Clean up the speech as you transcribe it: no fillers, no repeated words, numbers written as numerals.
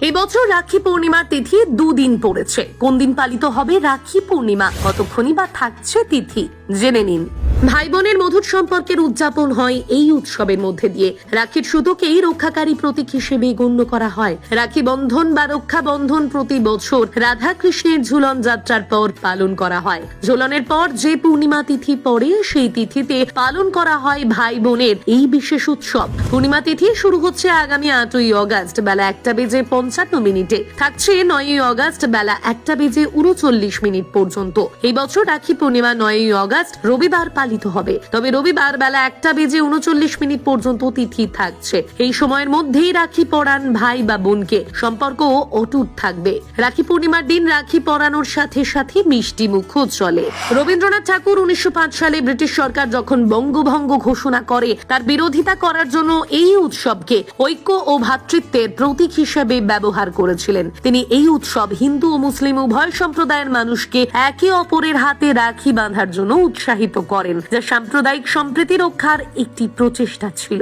এই বছর রাখি পূর্ণিমার তিথি দুদিন পড়েছে। কোন দিন পালিত হবে রাখি পূর্ণিমা, কতক্ষণই বা থাকছে তিথি, জেনে নিন। ভাই বোনের মধুর সম্পর্কের উদযাপন হয় এই উৎসবের মধ্যে দিয়ে। রাখির সুতোকেই রক্ষাকারী প্রতীক হিসেবে গণ্য করা হয়। রাখি বন্ধন বা রক্ষা বন্ধন প্রতি বছর রাধা কৃষ্ণের ঝুলন যাত্রার পর পালন করা হয়। ঝুলনের পর যে পূর্ণিমা তিথি পড়ে সেই তিথিতে পালন করা হয় ভাই বোনের এই বিশেষ উৎসব। পূর্ণিমা তিথি শুরু হচ্ছে আগামী 8ই অগস্ট বেলা 1:55 থাকছে 9ই অগস্ট বেলা 1:39 পর্যন্ত। এই বছর রাখি পূর্ণিমা 9ই অগস্ট রবিবার পালিত হবে, তবে রবিবার বেলা 1:39 পর্যন্ত তিথি থাকছে। এই সময়ের মধ্যেই রাখি পরান ভাই বা বোনকে, সম্পর্ক অটুট থাকবে। রাখি পূর্ণিমার দিন রাখি পরানোর সাথে সাথে মিষ্টি মুখও চলে। রবীন্দ্রনাথ ঠাকুর 1905 সালে ব্রিটিশ সরকার যখন বঙ্গভঙ্গ ঘোষণা করে তার বিরোধিতা করার জন্য এই উৎসবকে ঐক্য ও ভ্রাতৃত্বের প্রতীক হিসেবে ব্যবহার করেছিলেন। তিনি এই উৎসব হিন্দু ও মুসলিম উভয় সম্প্রদায়ের মানুষকে একে অপরের হাতে রাখি বাঁধার জন্য উৎসাহিত করেন, যা সাম্প্রদায়িক সম্প্রীতি রক্ষার একটি প্রচেষ্টা ছিল।